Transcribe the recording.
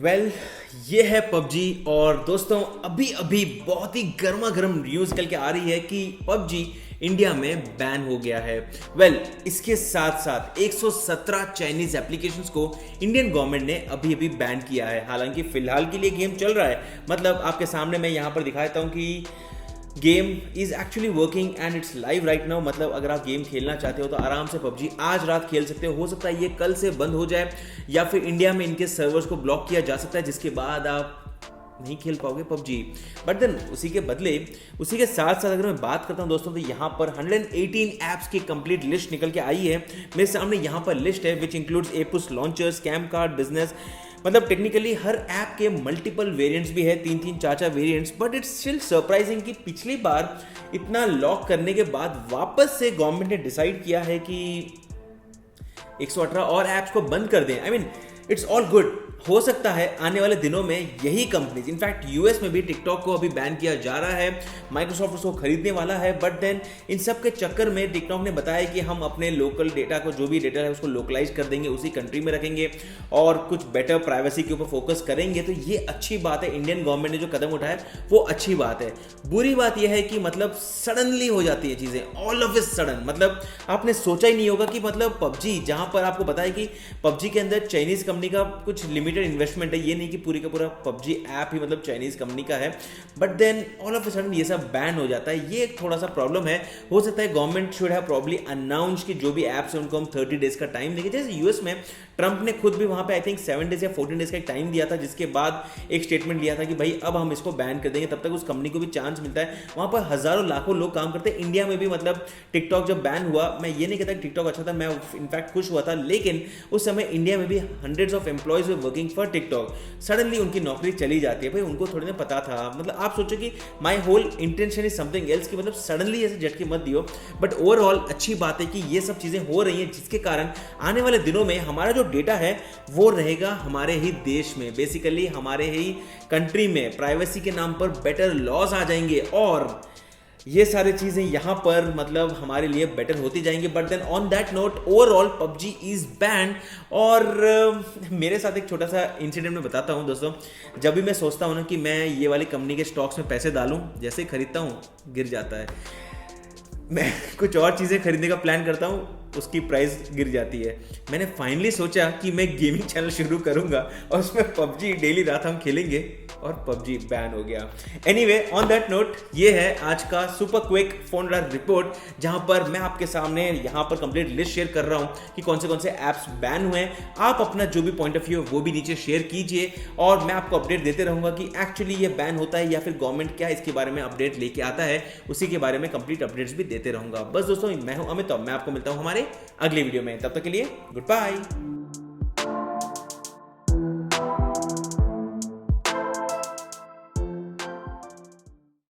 Well ये है PUBG. और दोस्तों अभी अभी बहुत ही गर्मा गर्म न्यूज़ निकल के आ रही है कि पबजी इंडिया में बैन हो गया है। इसके साथ साथ 117 चाइनीज एप्लीकेशंस को इंडियन गवर्नमेंट ने अभी अभी बैन किया है। हालांकि फिलहाल के लिए गेम चल रहा है, मतलब आपके सामने मैं यहाँ पर दिखाता हूँ कि game is actually working and it's live right now. मतलब अगर आप गेम खेलना चाहते हो तो आराम से पबजी आज रात खेल सकते हो सकता है ये कल से बंद हो जाए या फिर इंडिया में इनके सर्वर्स को ब्लॉक किया जा सकता है, जिसके बाद आप नहीं खेल पाओगे पबजी। बट देन उसी के साथ साथ अगर मैं बात करता हूं दोस्तों, तो यहाँ पर 118 ऐप्स की कंप्लीट लिस्ट निकल के आई है। मेरे सामने यहाँ पर लिस्ट है which includes एपुस launcher, scam card, business. मतलब टेक्निकली हर ऐप के मल्टीपल वेरिएंट्स भी है, 3-4 variants. But it's still surprising कि पिछली बार इतना लॉक करने के बाद वापस से गवर्नमेंट ने डिसाइड किया है कि 118 और ऐप्स को बंद कर दें। I mean it's all good. हो सकता है आने वाले दिनों में यही कंपनीज, इनफैक्ट यूएस में भी टिकटॉक को अभी बैन किया जा रहा है, माइक्रोसॉफ्ट उसको खरीदने वाला है। बट देन इन सब के चक्कर में टिकटॉक ने बताया कि हम अपने लोकल डेटा को, जो भी डेटा है उसको लोकलाइज कर देंगे, उसी कंट्री में रखेंगे और कुछ बेटर प्राइवेसी के ऊपर फोकस करेंगे। तो ये अच्छी बात है, इंडियन गवर्नमेंट ने जो कदम उठाया वो अच्छी बात है। बुरी बात यह है कि मतलब सडनली हो जाती है चीजें, ऑल ऑफ इट सडन। मतलब आपने सोचा ही नहीं होगा कि मतलब पबजी, जहां पर आपको पता है कि पबजी के अंदर चाइनीज कंपनी का कुछ लिमिटेड इन्वेस्टमेंट है, ये नहीं कि पूरी का पूरा पबजी ऐप ही मतलब चाइनीज कंपनी का है। But then all of a sudden ये सब बैन हो जाता है, ये एक थोड़ा सा प्रॉब्लम है। हो सकता है government should have probably announce कि जो भी ऐप्स है उनको हम 30 डेज का टाइम देंगे। जैसे यूएस में ट्रंप ने खुद भी वहां पे आई थिंक 7 डेज या 14 डेज का एक टाइम दिया था, जिसके बाद एक स्टेटमेंट लिया था कि भाई अब हम इसको बैन कर देंगे, तब तक उस कंपनी को भी चांस मिलता है। वहां पर हजारों लाखों लोग काम करते हैं। इंडिया में भी मतलब टिकटॉक जब बैन हुआ, मैं ये नहीं कहता टिकटॉक अच्छा था, मैं इनफैक्ट खुश हुआ था, लेकिन उस समय इंडिया में भी hundreds of employees were working for TikTok. Suddenly उनकी नौकरी चली जाती है, भाई उनको थोड़ी ना पता था। मतलब आप सोचो कि my whole intention is something else, कि मतलब सडनली ऐसे झटके मत दियो। बट ओवरऑल अच्छी बात है कि ये सब चीजें हो रही हैं, जिसके कारण आने वाले दिनों में हमारा जो डेटा है वो रहेगा हमारे ही देश में, बेसिकली हमारे ही कंट्री में। प्राइवेसी के नाम पर बेटर लॉज आ जाएंगे और ये सारी चीजें यहां पर मतलब हमारे लिए बेटर होती जाएंगी। But then on that note overall PUBG is banned. और मेरे साथ एक छोटा सा इंसिडेंट मैं बताता हूं दोस्तों। जब भी मैं सोचता हूं ना कि मैं ये वाली कंपनी के स्टॉक्स में पैसे डालूं, जैसे ही खरीदता हूं गिर जाता है। मैं कुछ और चीज़ें खरीदने का प्लान करता हूँ, उसकी प्राइस गिर जाती है। मैंने फाइनली सोचा कि मैं गेमिंग चैनल शुरू करूंगा और उसमें पबजी डेली रात हम खेलेंगे, और पबजी बैन हो गया। एनीवे ऑन दैट नोट, ये है आज का सुपर क्विक फोन रिपोर्ट, जहां पर मैं आपके सामने यहाँ पर कंप्लीट लिस्ट शेयर कर रहा हूँ कि कौन से ऐप्स बैन हुए हैं। आप अपना जो भी पॉइंट ऑफ व्यू है वो भी नीचे शेयर कीजिए और मैं आपको अपडेट देते रहूंगा कि एक्चुअली ये बैन होता है या फिर गवर्नमेंट क्या इसके बारे में अपडेट लेके आता है, उसी के बारे में कंप्लीट अपडेट्स भी देते रहूंगा। बस दोस्तों, मैं हूं अमित और मैं आपको मिलता हूं हमारे अगले वीडियो में। तब तक के लिए गुड बाय।